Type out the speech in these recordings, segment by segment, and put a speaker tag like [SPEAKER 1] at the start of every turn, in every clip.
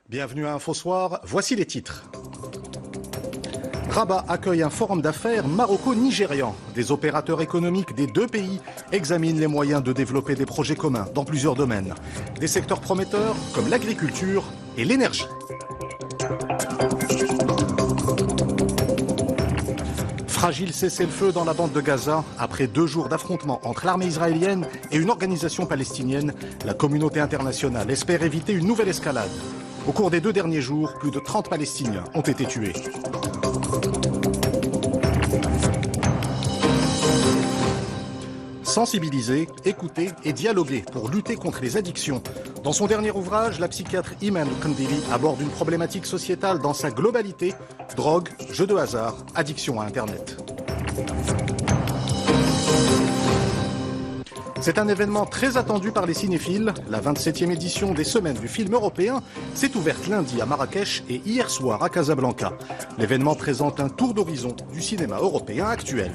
[SPEAKER 1] Bienvenue à InfoSoir, voici les titres. Rabat accueille un forum d'affaires maroco-nigérian. Des opérateurs économiques des deux pays examinent les moyens de développer des projets communs dans plusieurs domaines. Des secteurs prometteurs comme l'agriculture et l'énergie. Fragile cessez-le-feu dans la bande de Gaza. Après 2 jours d'affrontements entre l'armée israélienne et une organisation palestinienne, la communauté internationale espère éviter une nouvelle escalade. Au cours des 2 derniers jours, plus de 30 Palestiniens ont été tués. Sensibiliser, écouter et dialoguer pour lutter contre les addictions. Dans son dernier ouvrage, la psychiatre Iman Kandili aborde une problématique sociétale dans sa globalité, drogue, jeux de hasard, addiction à Internet. C'est un événement très attendu par les cinéphiles. La 27e édition des Semaines du film européen s'est ouverte lundi à Marrakech et hier soir à Casablanca. L'événement présente un tour d'horizon du cinéma européen actuel.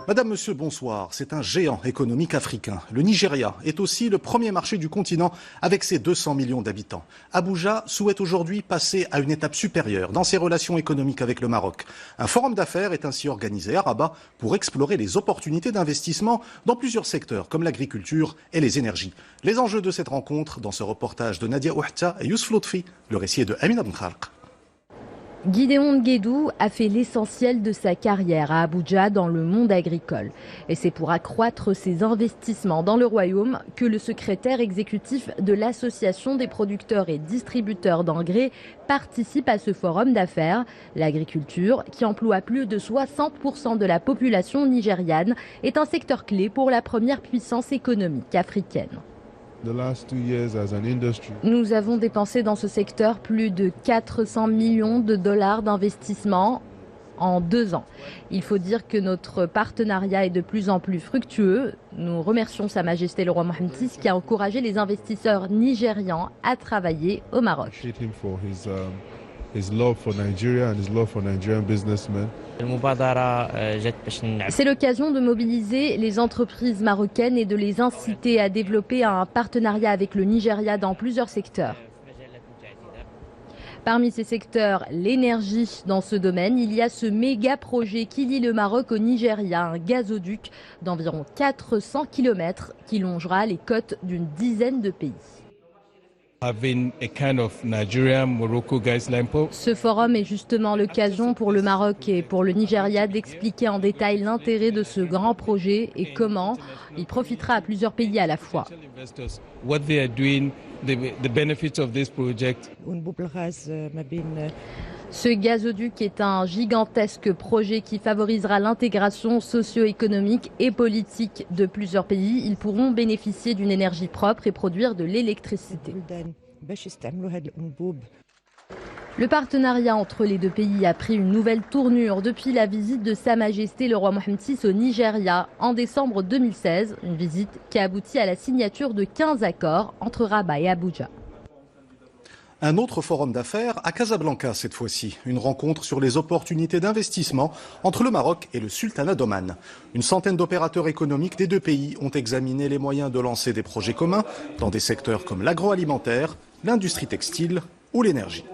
[SPEAKER 1] Madame, Monsieur, bonsoir. C'est un géant économique africain. Le Nigeria est aussi le premier marché du continent avec ses 200 millions d'habitants. Abuja souhaite aujourd'hui passer à une étape supérieure dans ses relations économiques avec le Maroc. Un forum d'affaires est ainsi organisé à Rabat pour explorer les opportunités d'investissement dans plusieurs secteurs comme l'agriculture et les énergies. Les enjeux de cette rencontre dans ce reportage de Nadia Ouahta et Youssef Lotfi, le récit est de Amina Ben Khalq.
[SPEAKER 2] Gideon Nguédou a fait l'essentiel de sa carrière à Abuja dans le monde agricole. Et c'est pour accroître ses investissements dans le royaume que le secrétaire exécutif de l'Association des producteurs et distributeurs d'engrais participe à ce forum d'affaires. L'agriculture, qui emploie plus de 60% de la population nigériane, est un secteur clé pour la première puissance économique africaine. Nous avons dépensé dans ce secteur plus de 400 millions de dollars d'investissement en 2 ans. Il faut dire que notre partenariat est de plus en plus fructueux. Nous remercions Sa Majesté le roi Mohammed VI qui a encouragé les investisseurs nigérians à travailler au Maroc. C'est l'occasion de mobiliser les entreprises marocaines et de les inciter à développer un partenariat avec le Nigeria dans plusieurs secteurs. Parmi ces secteurs, l'énergie. Dans ce domaine, il y a ce méga projet qui lie le Maroc au Nigeria, un gazoduc d'environ 400 km qui longera les côtes d'une dizaine de pays. Ce forum est justement l'occasion pour le Maroc et pour le Nigeria d'expliquer en détail l'intérêt de ce grand projet et comment il profitera à plusieurs pays à la fois. Ce gazoduc est un gigantesque projet qui favorisera l'intégration socio-économique et politique de plusieurs pays. Ils pourront bénéficier d'une énergie propre et produire de l'électricité. Le partenariat entre les 2 pays a pris une nouvelle tournure depuis la visite de Sa Majesté le roi Mohammed VI au Nigeria en décembre 2016, une visite qui a abouti à la signature de 15 accords entre Rabat et Abuja.
[SPEAKER 1] Un autre forum d'affaires à Casablanca cette fois-ci. Une rencontre sur les opportunités d'investissement entre le Maroc et le Sultanat d'Oman. Une centaine d'opérateurs économiques des 2 pays ont examiné les moyens de lancer des projets communs dans des secteurs comme l'agroalimentaire, l'industrie textile ou l'énergie.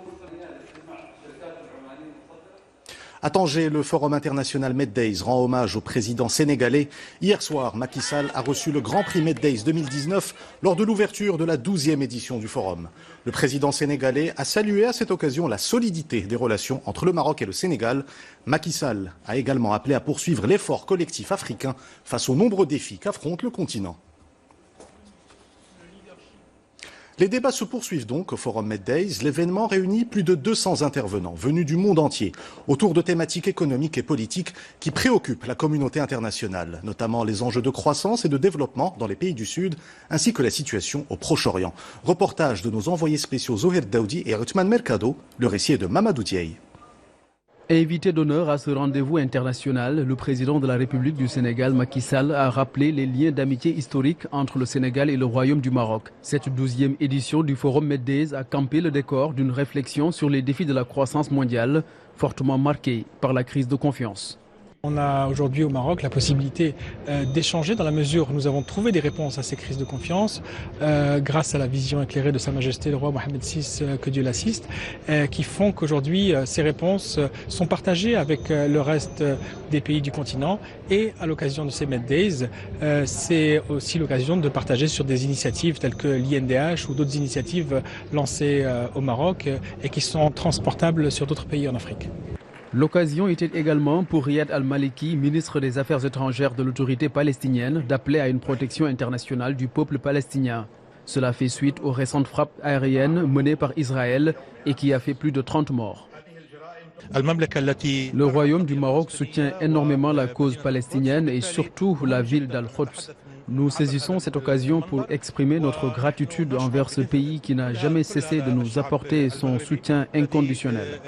[SPEAKER 1] À Tanger, le Forum international Meddays rend hommage au président sénégalais. Hier soir, Macky Sall a reçu le Grand Prix Meddays 2019 lors de l'ouverture de la 12e édition du Forum. Le président sénégalais a salué à cette occasion la solidité des relations entre le Maroc et le Sénégal. Macky Sall a également appelé à poursuivre l'effort collectif africain face aux nombreux défis qu'affronte le continent. Les débats se poursuivent donc au Forum Meddays. L'événement réunit plus de 200 intervenants venus du monde entier autour de thématiques économiques et politiques qui préoccupent la communauté internationale, notamment les enjeux de croissance et de développement dans les pays du Sud, ainsi que la situation au Proche-Orient. Reportage de nos envoyés spéciaux Zoher Daoudi et Othman Mercado, le récit est de Mamadou Diaye.
[SPEAKER 3] Invité d'honneur à ce rendez-vous international, le président de la République du Sénégal, Macky Sall, a rappelé les liens d'amitié historiques entre le Sénégal et le Royaume du Maroc. Cette 12e édition du Forum Meddays a campé le décor d'une réflexion sur les défis de la croissance mondiale, fortement marquée par la crise de confiance.
[SPEAKER 4] On a aujourd'hui au Maroc la possibilité d'échanger dans la mesure où nous avons trouvé des réponses à ces crises de confiance grâce à la vision éclairée de Sa Majesté le roi Mohamed VI, que Dieu l'assiste, qui font qu'aujourd'hui ces réponses sont partagées avec le reste des pays du continent. Et à l'occasion de ces Med Days, c'est aussi l'occasion de partager sur des initiatives telles que l'INDH ou d'autres initiatives lancées au Maroc et qui sont transportables sur d'autres pays en Afrique.
[SPEAKER 3] L'occasion était également pour Riyad Al-Maliki, ministre des Affaires étrangères de l'autorité palestinienne, d'appeler à une protection internationale du peuple palestinien. Cela fait suite aux récentes frappes aériennes menées par Israël et qui a fait plus de 30 morts. Le Royaume du Maroc soutient énormément la cause palestinienne et surtout la ville d'Al-Quds. Nous saisissons cette occasion pour exprimer notre gratitude envers ce pays qui n'a jamais cessé de nous apporter son soutien inconditionnel.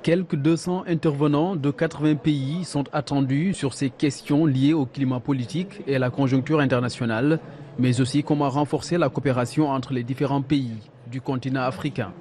[SPEAKER 3] Quelques 200 intervenants de 80 pays sont attendus sur ces questions liées au climat politique et à la conjoncture internationale, mais aussi comment renforcer la coopération entre les différents pays du continent africain.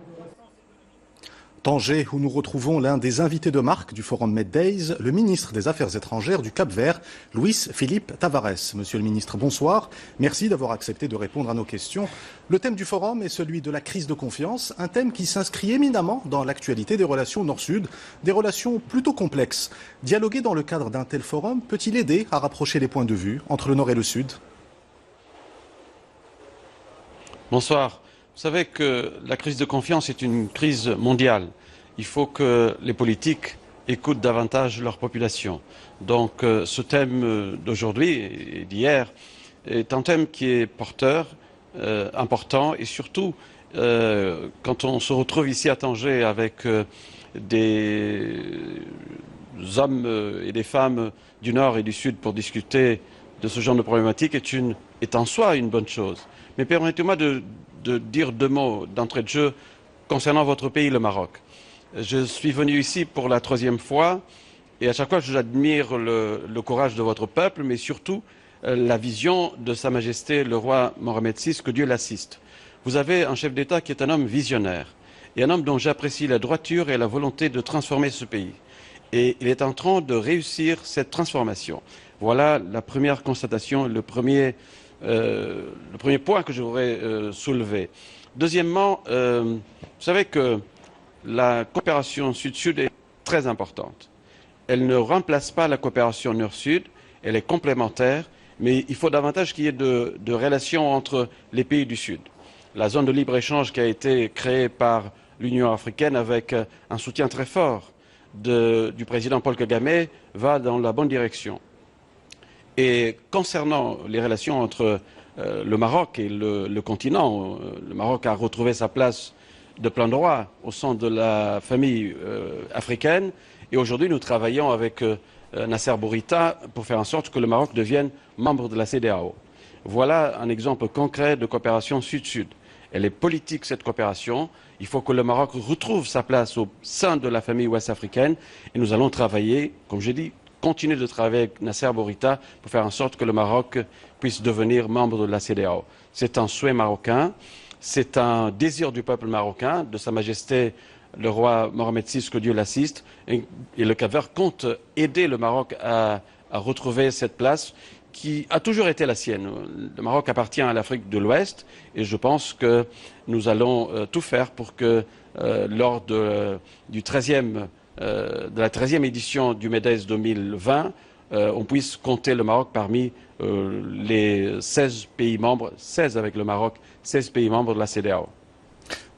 [SPEAKER 1] Tanger, où nous retrouvons l'un des invités de marque du Forum Med Days, le ministre des Affaires étrangères du Cap-Vert, Luis Filipe Tavares. Monsieur le ministre, bonsoir. Merci d'avoir accepté de répondre à nos questions. Le thème du forum est celui de la crise de confiance, un thème qui s'inscrit éminemment dans l'actualité des relations Nord-Sud, des relations plutôt complexes. Dialoguer dans le cadre d'un tel forum peut-il aider à rapprocher les points de vue entre le Nord et le Sud?
[SPEAKER 5] Bonsoir. Vous savez que la crise de confiance est une crise mondiale. Il faut que les politiques écoutent davantage leur population. Donc ce thème d'aujourd'hui et d'hier est un thème qui est porteur, important et surtout quand on se retrouve ici à Tanger avec des hommes et des femmes du Nord et du Sud pour discuter de ce genre de problématique est en soi une bonne chose. Mais permettez-moi de dire deux mots d'entrée de jeu concernant votre pays, le Maroc. Je suis venu ici pour la 3e fois et à chaque fois j'admire le courage de votre peuple, mais surtout la vision de Sa Majesté le roi Mohamed VI, que Dieu l'assiste. Vous avez un chef d'État qui est un homme visionnaire et un homme dont j'apprécie la droiture et la volonté de transformer ce pays. Et il est en train de réussir cette transformation. Voilà la première constatation, le premier point que je voudrais soulever. Deuxièmement, vous savez que la coopération Sud-Sud est très importante. Elle ne remplace pas la coopération Nord-Sud, elle est complémentaire, mais il faut davantage qu'il y ait de relations entre les pays du Sud. La zone de libre-échange qui a été créée par l'Union africaine avec un soutien très fort du président Paul Kagame va dans la bonne direction. Et concernant les relations entre le Maroc et le continent, le Maroc a retrouvé sa place de plein droit au sein de la famille africaine. Et aujourd'hui, nous travaillons avec Nasser Bourita pour faire en sorte que le Maroc devienne membre de la CEDEAO. Voilà un exemple concret de coopération Sud-Sud. Elle est politique, cette coopération. Il faut que le Maroc retrouve sa place au sein de la famille ouest-africaine. Et nous allons travailler, comme j'ai dit, continuer de travailler avec Nasser Bourita pour faire en sorte que le Maroc puisse devenir membre de la CEDEAO. C'est un souhait marocain, c'est un désir du peuple marocain, de Sa Majesté le roi Mohamed VI, que Dieu l'assiste, et le Cap-Vert compte aider le Maroc à retrouver cette place qui a toujours été la sienne. Le Maroc appartient à l'Afrique de l'Ouest et je pense que nous allons tout faire pour que lors de la 13e édition du MEDES 2020, on puisse compter le Maroc parmi les 16 pays membres, 16 avec le Maroc, 16 pays membres de la CEDEAO.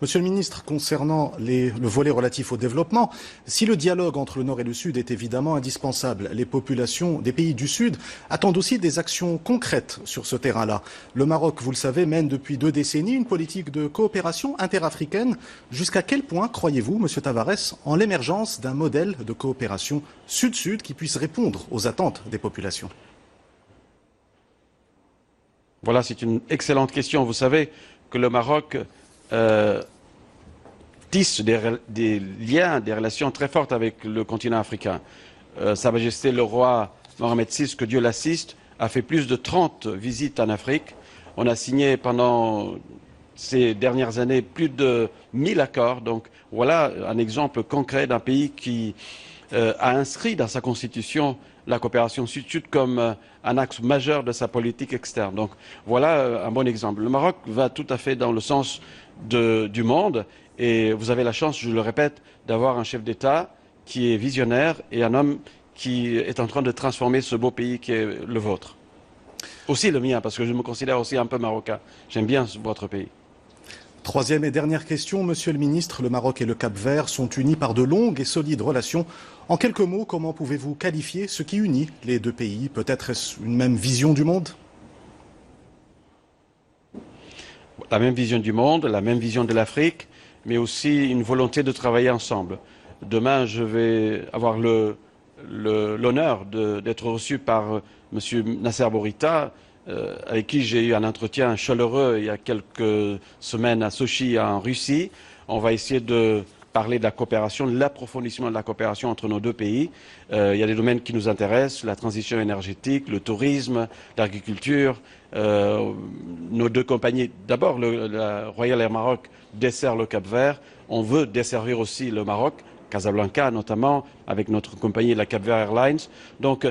[SPEAKER 1] Monsieur le ministre, concernant le volet relatif au développement, si le dialogue entre le Nord et le Sud est évidemment indispensable, les populations des pays du Sud attendent aussi des actions concrètes sur ce terrain-là. Le Maroc, vous le savez, mène depuis 2 décennies une politique de coopération interafricaine. Jusqu'à quel point croyez-vous, monsieur Tavares, en l'émergence d'un modèle de coopération Sud-Sud qui puisse répondre aux attentes des populations?
[SPEAKER 5] Voilà, c'est une excellente question. Vous savez que le Maroc tisse des liens, des relations très fortes avec le continent africain. Sa Majesté le roi Mohamed VI, que Dieu l'assiste, a fait plus de 30 visites en Afrique. On a signé pendant ces dernières années plus de 1000 accords. Donc voilà un exemple concret d'un pays qui a inscrit dans sa constitution la coopération sud-sud comme un axe majeur de sa politique externe. Donc voilà un bon exemple. Le Maroc va tout à fait dans le sens du monde et vous avez la chance, je le répète, d'avoir un chef d'État qui est visionnaire et un homme qui est en train de transformer ce beau pays qui est le vôtre. Aussi le mien, parce que je me considère aussi un peu marocain. J'aime bien votre pays.
[SPEAKER 1] Troisième et dernière question, Monsieur le Ministre. Le Maroc et le Cap-Vert sont unis par de longues et solides relations. En quelques mots, comment pouvez-vous qualifier ce qui unit les deux pays? Peut-être est-ce une même vision du monde?
[SPEAKER 5] La même vision du monde, la même vision de l'Afrique, mais aussi une volonté de travailler ensemble. Demain, je vais avoir l'honneur d'être reçu par Monsieur Nasser Bourita, avec qui j'ai eu un entretien chaleureux il y a quelques semaines à Sochi, en Russie. On va essayer de parler de la coopération, de l'approfondissement de la coopération entre nos deux pays. Il y a des domaines qui nous intéressent, la transition énergétique, le tourisme, l'agriculture. Nos deux compagnies, d'abord la Royal Air Maroc dessert le Cap-Vert. On veut desservir aussi le Maroc, Casablanca notamment, avec notre compagnie la Cap-Vert Airlines. Donc,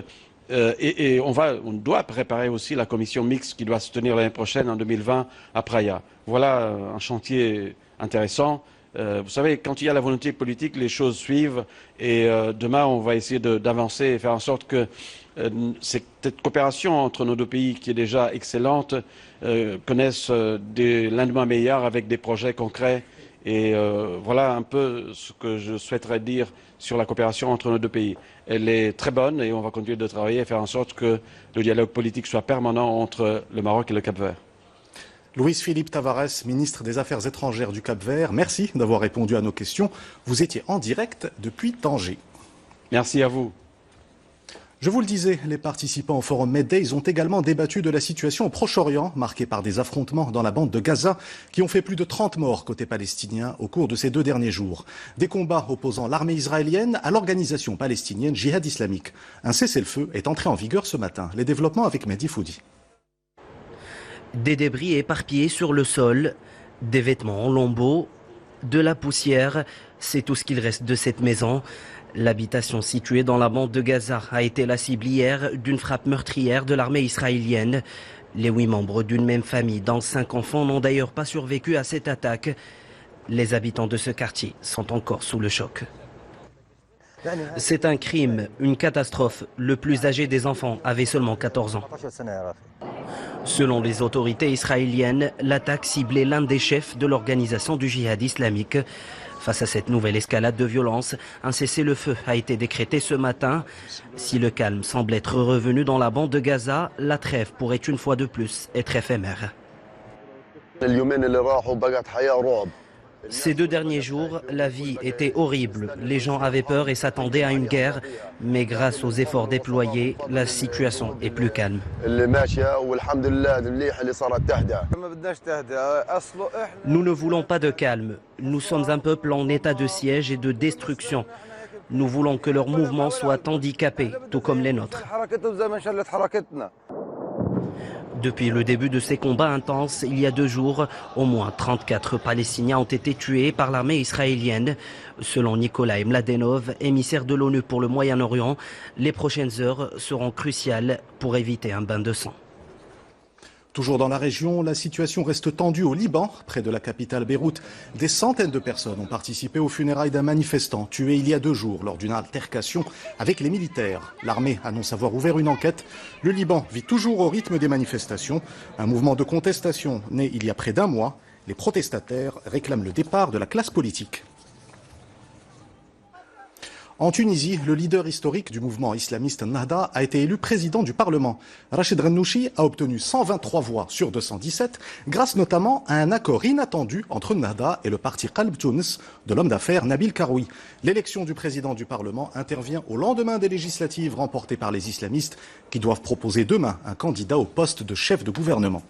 [SPEAKER 5] on doit préparer aussi la commission mixte qui doit se tenir l'année prochaine, en 2020, à Praia. Voilà un chantier intéressant. Vous savez, quand il y a la volonté politique, les choses suivent. Et demain, on va essayer d'avancer et faire en sorte que cette coopération entre nos deux pays, qui est déjà excellente, connaisse des lendemains meilleurs avec des projets concrets. Et voilà un peu ce que je souhaiterais dire sur la coopération entre nos deux pays. Elle est très bonne et on va continuer de travailler et faire en sorte que le dialogue politique soit permanent entre le Maroc et le Cap-Vert.
[SPEAKER 1] Luis-Philippe Tavares, ministre des Affaires étrangères du Cap-Vert, merci d'avoir répondu à nos questions. Vous étiez en direct depuis Tanger.
[SPEAKER 5] Merci à vous.
[SPEAKER 1] Je vous le disais, les participants au forum Meddays ont également débattu de la situation au Proche-Orient, marquée par des affrontements dans la bande de Gaza, qui ont fait plus de 30 morts côté palestinien au cours de ces 2 derniers jours. Des combats opposant l'armée israélienne à l'organisation palestinienne Jihad islamique. Un cessez-le-feu est entré en vigueur ce matin. Les développements avec Mehdi Foudi.
[SPEAKER 6] Des débris éparpillés sur le sol, des vêtements en lambeaux, de la poussière, c'est tout ce qu'il reste de cette maison. L'habitation située dans la bande de Gaza a été la cible hier d'une frappe meurtrière de l'armée israélienne. Les 8 membres d'une même famille, dont 5 enfants, n'ont d'ailleurs pas survécu à cette attaque. Les habitants de ce quartier sont encore sous le choc. C'est un crime, une catastrophe. Le plus âgé des enfants avait seulement 14 ans. Selon les autorités israéliennes, l'attaque ciblait l'un des chefs de l'organisation du djihad islamique. Face à cette nouvelle escalade de violence, un cessez-le-feu a été décrété ce matin. Si le calme semble être revenu dans la bande de Gaza, la trêve pourrait une fois de plus être éphémère. Ces 2 derniers jours, la vie était horrible. Les gens avaient peur et s'attendaient à une guerre. Mais grâce aux efforts déployés, la situation est plus calme. Nous ne voulons pas de calme. Nous sommes un peuple en état de siège et de destruction. Nous voulons que leurs mouvements soient handicapés, tout comme les nôtres. Depuis le début de ces combats intenses, il y a 2 jours, au moins 34 Palestiniens ont été tués par l'armée israélienne. Selon Nikolai Mladenov, émissaire de l'ONU pour le Moyen-Orient, les prochaines heures seront cruciales pour éviter un bain de sang.
[SPEAKER 1] Toujours dans la région, la situation reste tendue au Liban, près de la capitale Beyrouth. Des centaines de personnes ont participé aux funérailles d'un manifestant tué il y a 2 jours lors d'une altercation avec les militaires. L'armée annonce avoir ouvert une enquête. Le Liban vit toujours au rythme des manifestations. Un mouvement de contestation né il y a près d'1 mois. Les protestataires réclament le départ de la classe politique. En Tunisie, le leader historique du mouvement islamiste Nahda a été élu président du Parlement. Rachid Ghannouchi a obtenu 123 voix sur 217, grâce notamment à un accord inattendu entre Nahda et le parti Qalb Tunis de l'homme d'affaires Nabil Karoui. L'élection du président du Parlement intervient au lendemain des législatives remportées par les islamistes qui doivent proposer demain un candidat au poste de chef de gouvernement.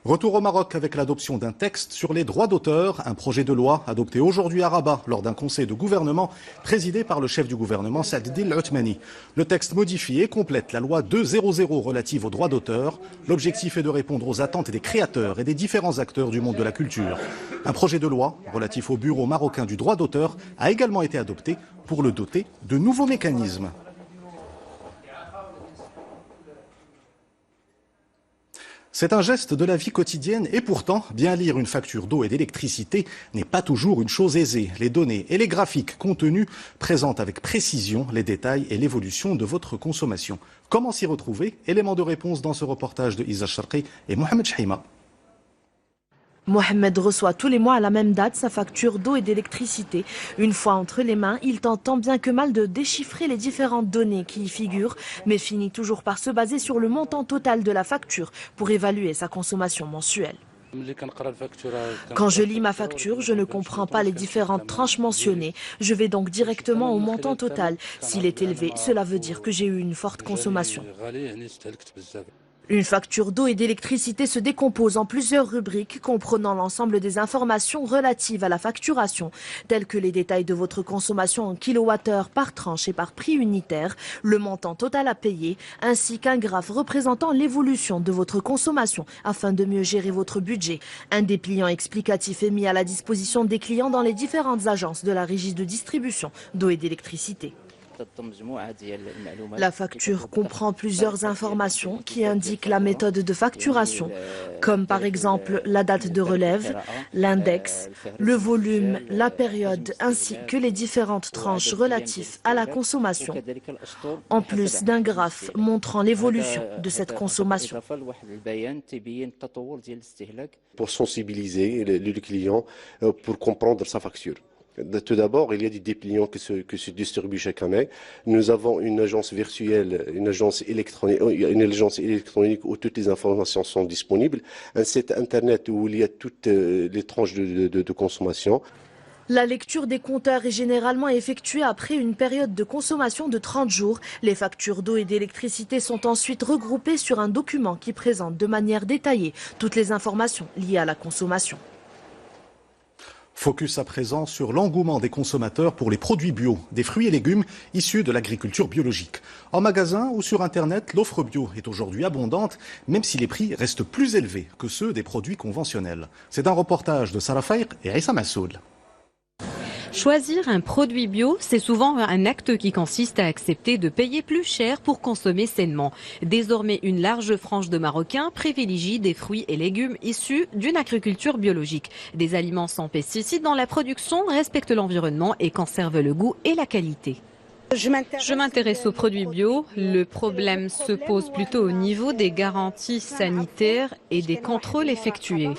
[SPEAKER 1] Retour au Maroc avec l'adoption d'un texte sur les droits d'auteur, un projet de loi adopté aujourd'hui à Rabat lors d'un conseil de gouvernement présidé par le chef du gouvernement Saad El Othmani. Le texte modifie et complète la loi 200 relative aux droits d'auteur. L'objectif est de répondre aux attentes des créateurs et des différents acteurs du monde de la culture. Un projet de loi relatif au Bureau marocain du droit d'auteur a également été adopté pour le doter de nouveaux mécanismes. C'est un geste de la vie quotidienne et pourtant, bien lire une facture d'eau et d'électricité n'est pas toujours une chose aisée. Les données et les graphiques contenus présentent avec précision les détails et l'évolution de votre consommation. Comment s'y retrouver? Élément de réponse dans ce reportage de Isa Sharqi et Mohamed Chahima.
[SPEAKER 7] Mohamed reçoit tous les mois à la même date sa facture d'eau et d'électricité. Une fois entre les mains, il tente tant bien que mal de déchiffrer les différentes données qui y figurent, mais finit toujours par se baser sur le montant total de la facture pour évaluer sa consommation mensuelle. Quand je lis ma facture, je ne comprends pas les différentes tranches mentionnées. Je vais donc directement au montant total. S'il est élevé, cela veut dire que j'ai eu une forte consommation. Une facture d'eau et d'électricité se décompose en plusieurs rubriques comprenant l'ensemble des informations relatives à la facturation, telles que les détails de votre consommation en kilowattheure par tranche et par prix unitaire, le montant total à payer, ainsi qu'un graphe représentant l'évolution de votre consommation afin de mieux gérer votre budget. Un dépliant explicatif est mis à la disposition des clients dans les différentes agences de la régie de distribution d'eau et d'électricité. La facture comprend plusieurs informations qui indiquent la méthode de facturation, comme par exemple la date de relève, l'index, le volume, la période, ainsi que les différentes tranches relatives à la consommation, en plus d'un graphe montrant l'évolution de cette consommation.
[SPEAKER 8] Pour sensibiliser le client pour comprendre sa facture. Tout d'abord, il y a des dépliants qui se distribuent chaque année. Nous avons une agence virtuelle, une agence électronique où toutes les informations sont disponibles, un site internet où il y a toutes les tranches de consommation.
[SPEAKER 7] La lecture des compteurs est généralement effectuée après une période de consommation de 30 jours. Les factures d'eau et d'électricité sont ensuite regroupées sur un document qui présente de manière détaillée toutes les informations liées à la consommation.
[SPEAKER 1] Focus à présent sur l'engouement des consommateurs pour les produits bio, des fruits et légumes issus de l'agriculture biologique. En magasin ou sur Internet, l'offre bio est aujourd'hui abondante, même si les prix restent plus élevés que ceux des produits conventionnels. C'est un reportage de Sarah Fayq et Aïssa Massoul.
[SPEAKER 9] Choisir un produit bio, c'est souvent un acte qui consiste à accepter de payer plus cher pour consommer sainement. Désormais, une large frange de Marocains privilégie des fruits et légumes issus d'une agriculture biologique. Des aliments sans pesticides dont la production respecte l'environnement et conserve le goût et la qualité. Je m'intéresse aux produits bio. Le problème se pose plutôt au niveau des garanties sanitaires et des contrôles effectués.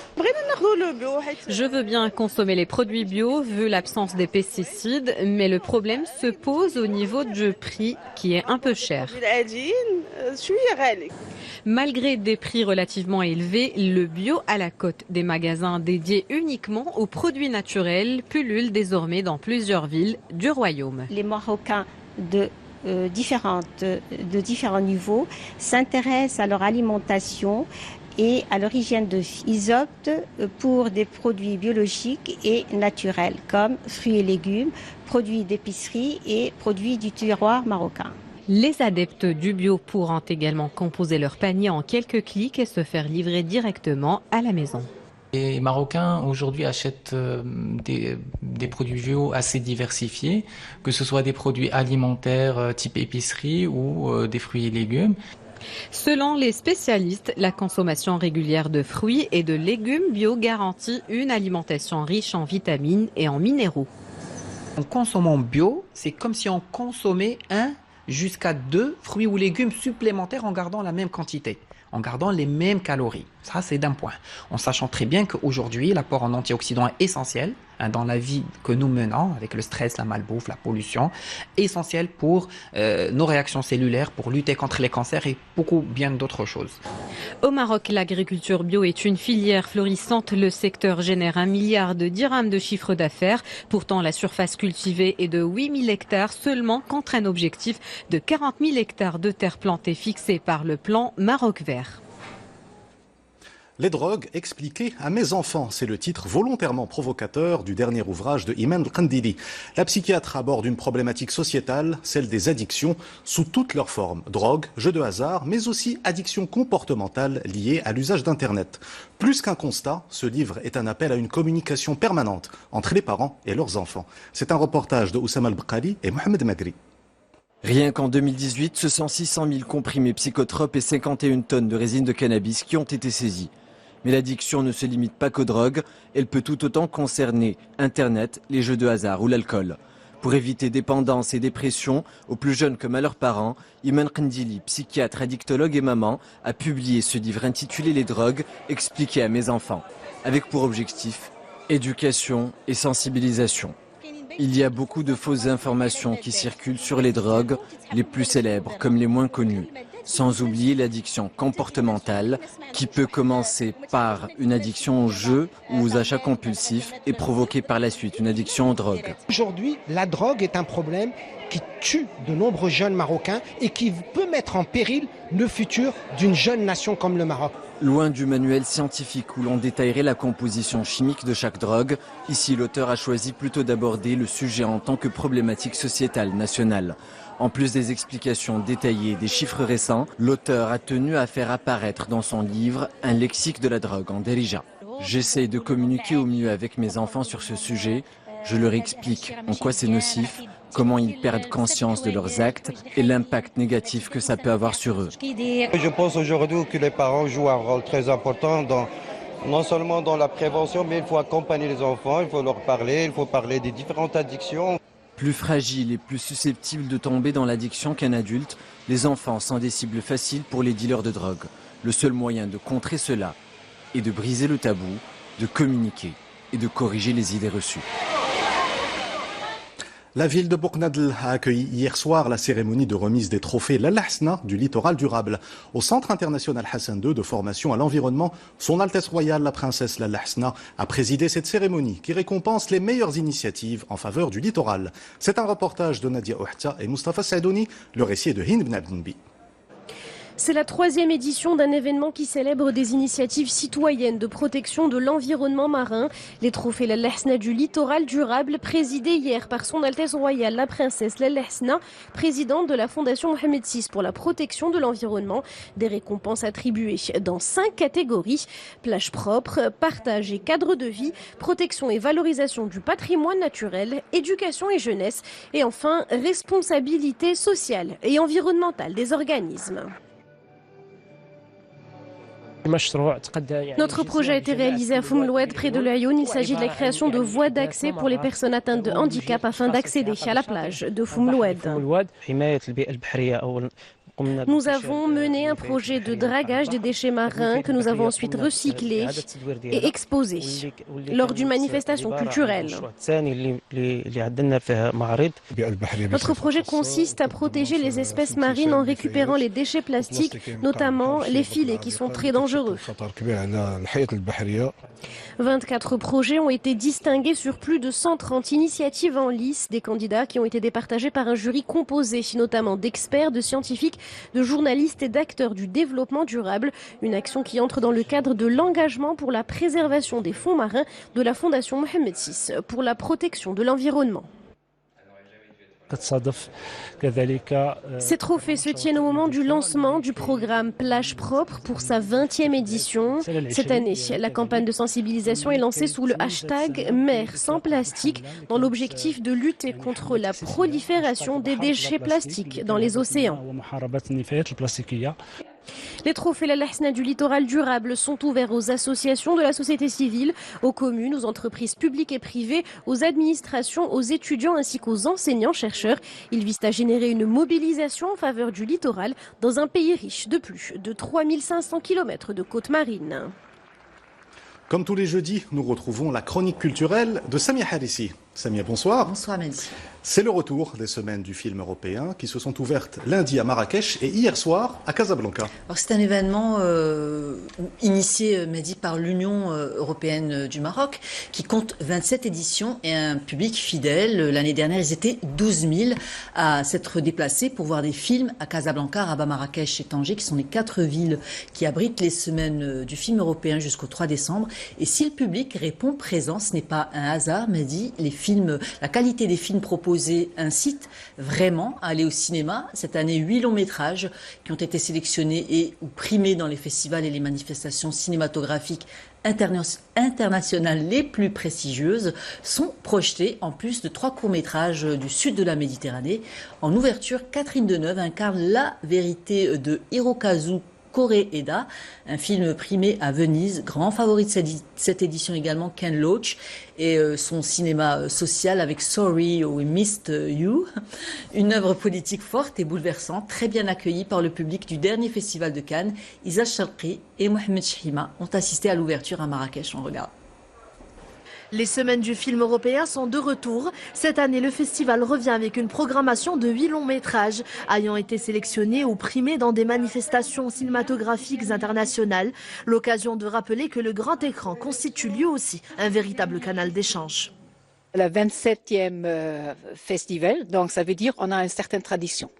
[SPEAKER 9] Je veux bien consommer les produits bio vu l'absence des pesticides, mais le problème se pose au niveau du prix qui est un peu cher. Malgré des prix relativement élevés, le bio à la cote des magasins dédiés uniquement aux produits naturels pullule désormais dans plusieurs villes du royaume.
[SPEAKER 10] Les Marocains de différents niveaux s'intéressent à leur alimentation et à leur hygiène de vie. Ils optent pour des produits biologiques et naturels comme fruits et légumes, produits d'épicerie et produits du terroir marocain.
[SPEAKER 9] Les adeptes du bio pourront également composer leur panier en quelques clics et se faire livrer directement à la maison.
[SPEAKER 11] Les Marocains aujourd'hui achètent des produits bio assez diversifiés, que ce soit des produits alimentaires type épicerie ou des fruits et légumes.
[SPEAKER 9] Selon les spécialistes, la consommation régulière de fruits et de légumes bio garantit une alimentation riche en vitamines et en minéraux.
[SPEAKER 12] En consommant bio, c'est comme si on consommait 1 jusqu'à 2 fruits ou légumes supplémentaires en gardant la même quantité, en gardant les mêmes calories. Ça, c'est d'un point. En sachant très bien qu'aujourd'hui, l'apport en antioxydants est essentiel dans la vie que nous menons, avec le stress, la malbouffe, la pollution, essentiel pour nos réactions cellulaires, pour lutter contre les cancers et beaucoup bien d'autres choses.
[SPEAKER 9] Au Maroc, l'agriculture bio est une filière florissante. Le secteur génère 1 milliard de dirhams de chiffre d'affaires. Pourtant, la surface cultivée est de 8000 hectares seulement contre un objectif de 40 000 hectares de terres plantées fixé par le plan Maroc Vert.
[SPEAKER 1] Les drogues expliquées à mes enfants, c'est le titre volontairement provocateur du dernier ouvrage de Iman Al-Kandili. La psychiatre aborde une problématique sociétale, celle des addictions sous toutes leurs formes. Drogue, jeux de hasard, mais aussi addictions comportementales liées à l'usage d'Internet. Plus qu'un constat, ce livre est un appel à une communication permanente entre les parents et leurs enfants. C'est un reportage de Oussama Al-Bqali et Mohamed Magri.
[SPEAKER 13] Rien qu'en 2018, ce sont 600 000 comprimés psychotropes et 51 tonnes de résine de cannabis qui ont été saisis. Mais l'addiction ne se limite pas qu'aux drogues, elle peut tout autant concerner Internet, les jeux de hasard ou l'alcool. Pour éviter dépendance et dépression, aux plus jeunes comme à leurs parents, Iman Kandili, psychiatre, addictologue et maman, a publié ce livre intitulé « Les drogues, expliquées à mes enfants », avec pour objectif éducation et sensibilisation. Il y a beaucoup de fausses informations qui circulent sur les drogues, les plus célèbres comme les moins connues. Sans oublier l'addiction comportementale qui peut commencer par une addiction aux jeux ou aux achats compulsifs et provoquer par la suite une addiction aux drogues.
[SPEAKER 14] Aujourd'hui, la drogue est un problème qui tue de nombreux jeunes Marocains et qui peut mettre en péril le futur d'une jeune nation comme le Maroc.
[SPEAKER 13] Loin du manuel scientifique où l'on détaillerait la composition chimique de chaque drogue, ici l'auteur a choisi plutôt d'aborder le sujet en tant que problématique sociétale nationale. En plus des explications détaillées et des chiffres récents, l'auteur a tenu à faire apparaître dans son livre un lexique de la drogue en Derija. J'essaye de communiquer au mieux avec mes enfants sur ce sujet. Je leur explique en quoi c'est nocif, comment ils perdent conscience de leurs actes et l'impact négatif que ça peut avoir sur eux.
[SPEAKER 15] Je pense aujourd'hui que les parents jouent un rôle très important non seulement dans la prévention, mais il faut accompagner les enfants, il faut leur parler, il faut parler des différentes addictions.
[SPEAKER 13] Plus fragiles et plus susceptibles de tomber dans l'addiction qu'un adulte, les enfants sont des cibles faciles pour les dealers de drogue. Le seul moyen de contrer cela est de briser le tabou, de communiquer et de corriger les idées reçues.
[SPEAKER 1] La ville de Bouknadl a accueilli hier soir la cérémonie de remise des trophées Lalla Hsna du littoral durable. Au Centre international Hassan II de formation à l'environnement, Son Altesse Royale, la princesse Lalla Hsna, a présidé cette cérémonie qui récompense les meilleures initiatives en faveur du littoral. C'est un reportage de Nadia Ouhta et Mustafa Saïdouni, le récit est de Hind Ben Abdenbi.
[SPEAKER 16] C'est la 3e édition d'un événement qui célèbre des initiatives citoyennes de protection de l'environnement marin. Les trophées Lalla Hsna du littoral durable, présidés hier par Son Altesse Royale, la princesse Lalla Hsna, présidente de la Fondation Mohamed VI pour la protection de l'environnement. Des récompenses attribuées dans 5 catégories: plage propre, partage et cadre de vie, protection et valorisation du patrimoine naturel, éducation et jeunesse, et enfin responsabilité sociale et environnementale des organismes. Notre projet a été réalisé à Foumloued, près de l'Ayoun. Il s'agit de la création de voies d'accès pour les personnes atteintes de handicap afin d'accéder à la plage de Foumloued. Nous avons mené un projet de dragage des déchets marins que nous avons ensuite recyclés et exposés lors d'une manifestation culturelle. Notre projet consiste à protéger les espèces marines en récupérant les déchets plastiques, notamment les filets qui sont très dangereux. 24 projets ont été distingués sur plus de 130 initiatives en lice, des candidats qui ont été départagés par un jury composé notamment d'experts, de scientifiques, de journalistes et d'acteurs du développement durable. Une action qui entre dans le cadre de l'engagement pour la préservation des fonds marins de la Fondation Mohamed VI pour la protection de l'environnement. Ces trophées se tiennent au moment du lancement du programme Plage propre pour sa 20e édition. Cette année, la campagne de sensibilisation est lancée sous le hashtag Mer sans plastique dans l'objectif de lutter contre la prolifération des déchets plastiques dans les océans. Les trophées Lalla Hsna du littoral durable sont ouverts aux associations de la société civile, aux communes, aux entreprises publiques et privées, aux administrations, aux étudiants ainsi qu'aux enseignants-chercheurs. Ils visent à générer une mobilisation en faveur du littoral dans un pays riche de plus de 3500 km de côte marine.
[SPEAKER 1] Comme tous les jeudis, nous retrouvons la chronique culturelle de Samia Harissi. Samia, bonsoir.
[SPEAKER 17] Bonsoir, Mehdi.
[SPEAKER 1] C'est le retour des semaines du film européen qui se sont ouvertes lundi à Marrakech et hier soir à Casablanca.
[SPEAKER 17] C'est un événement initié, Mehdi, par l'Union européenne du Maroc qui compte 27 éditions et un public fidèle. L'année dernière, ils étaient 12 000 à s'être déplacés pour voir des films à Casablanca, Rabat, Marrakech et Tanger, qui sont les 4 villes qui abritent les semaines du film européen jusqu'au 3 décembre. Et si le public répond présent, ce n'est pas un hasard, Mehdi. La qualité des films proposés incite vraiment à aller au cinéma. Cette année, 8 longs métrages qui ont été sélectionnés et ou primés dans les festivals et les manifestations cinématographiques internationales les plus prestigieuses sont projetés, en plus de 3 courts-métrages du sud de la Méditerranée. En ouverture, Catherine Deneuve incarne la vérité de Hirokazu Koreeda, un film primé à Venise, grand favori de cette édition également, Ken Loach, et son cinéma social avec Sorry We Missed You, une œuvre politique forte et bouleversante, très bien accueillie par le public du dernier festival de Cannes. Isa Sharqi et Mohamed Chahima ont assisté à l'ouverture à Marrakech. On regarde.
[SPEAKER 7] Les semaines du film européen sont de retour. Cette année, le festival revient avec une programmation de 8 longs métrages ayant été sélectionnés ou primés dans des manifestations cinématographiques internationales. L'occasion de rappeler que le grand écran constitue lui aussi un véritable canal d'échange.
[SPEAKER 18] Le 27e festival, donc ça veut dire qu'on a une certaine tradition.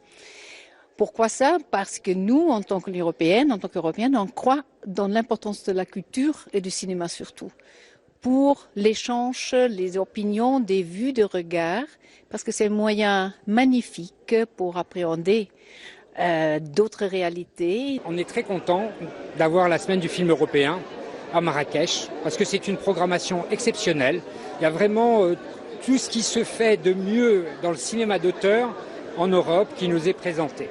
[SPEAKER 18] Pourquoi ça? Parce que nous, en tant qu'Européennes, on croit dans l'importance de la culture et du cinéma surtout, pour l'échange, les opinions, des vues, de regards, parce que c'est un moyen magnifique pour appréhender d'autres réalités.
[SPEAKER 19] On est très content d'avoir la semaine du film européen à Marrakech, parce que c'est une programmation exceptionnelle. Il y a vraiment tout ce qui se fait de mieux dans le cinéma d'auteur en Europe qui nous est présenté.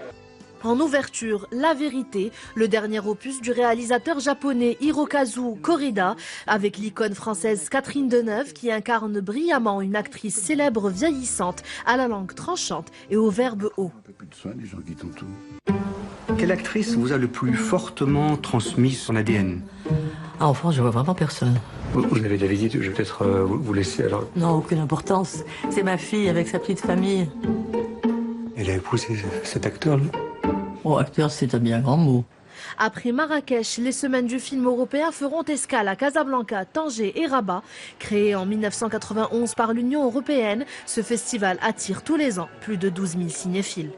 [SPEAKER 7] En ouverture, La Vérité, le dernier opus du réalisateur japonais Hirokazu Koreeda, avec l'icône française Catherine Deneuve qui incarne brillamment une actrice célèbre vieillissante, à la langue tranchante et au verbe haut.
[SPEAKER 20] Un peu plus de soin, les gens qui t'entourent. Quelle actrice vous a le plus fortement transmis son ADN?
[SPEAKER 21] En France, je vois vraiment personne.
[SPEAKER 20] Vous avez de la visite, je vais peut-être vous laisser alors.
[SPEAKER 21] Non, aucune importance. C'est ma fille avec sa petite famille.
[SPEAKER 20] Elle a épousé cet acteur, lui?
[SPEAKER 21] Oh, acteur, c'est un bien grand mot.
[SPEAKER 7] Après Marrakech, les semaines du film européen feront escale à Casablanca, Tanger et Rabat. Créé en 1991 par l'Union européenne, ce festival attire tous les ans plus de 12 000 cinéphiles.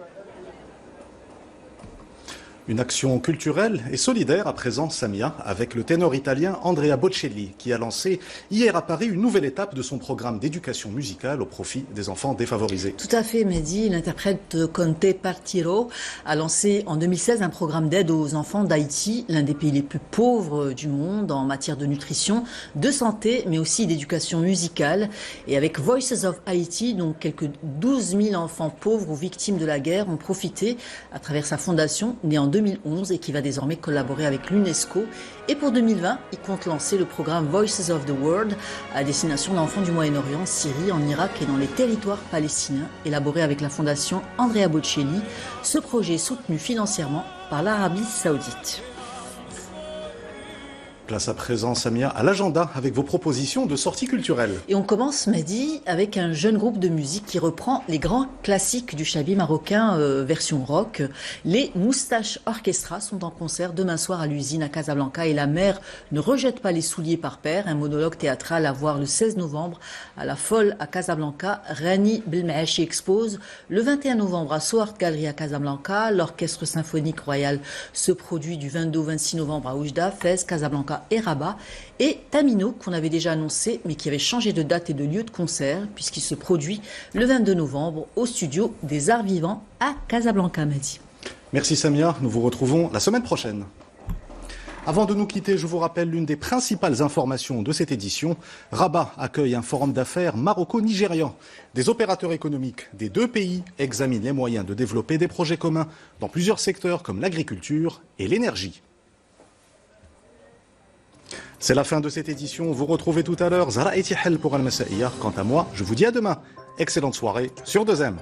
[SPEAKER 1] Une action culturelle et solidaire à présent, Samia, avec le ténor italien Andrea Bocelli, qui a lancé hier à Paris une nouvelle étape de son programme d'éducation musicale au profit des enfants défavorisés.
[SPEAKER 17] Tout à fait, Mehdi. L'interprète Conte Partiro a lancé en 2016 un programme d'aide aux enfants d'Haïti, l'un des pays les plus pauvres du monde en matière de nutrition, de santé, mais aussi d'éducation musicale. Et avec Voices of Haiti, donc quelques 12 000 enfants pauvres ou victimes de la guerre ont profité à travers sa fondation, née en 2011 et qui va désormais collaborer avec l'UNESCO. Et pour 2020, il compte lancer le programme Voices of the World à destination d'enfants du Moyen-Orient, Syrie, en Irak et dans les territoires palestiniens, élaboré avec la fondation Andrea Bocelli. Ce projet est soutenu financièrement par l'Arabie Saoudite.
[SPEAKER 1] Place à présent, Samia, à l'agenda avec vos propositions de sorties culturelles.
[SPEAKER 17] Et on commence, Mehdi, avec un jeune groupe de musique qui reprend les grands classiques du chabi marocain version rock. Les Moustaches Orchestra sont en concert demain soir à l'usine à Casablanca et la mère ne rejette pas les souliers par paire. Un monologue théâtral à voir le 16 novembre à la Folle à Casablanca. Rani Belmaachi expose le 21 novembre à Soart Gallery à Casablanca. L'Orchestre Symphonique Royal se produit du 22 au 26 novembre à Oujda, Fès, Casablanca et Rabat, et Tamino, qu'on avait déjà annoncé, mais qui avait changé de date et de lieu de concert, puisqu'il se produit le 22 novembre au studio des Arts Vivants à Casablanca, Mehdi.
[SPEAKER 1] Merci Samia, nous vous retrouvons la semaine prochaine. Avant de nous quitter, je vous rappelle l'une des principales informations de cette édition. Rabat accueille un forum d'affaires maroco-nigérian. Des opérateurs économiques des deux pays examinent les moyens de développer des projets communs dans plusieurs secteurs comme l'agriculture et l'énergie. C'est la fin de cette édition. Vous retrouvez tout à l'heure Zara Etihel pour Al-Massaïa. Quant à moi, je vous dis à demain. Excellente soirée sur 2M.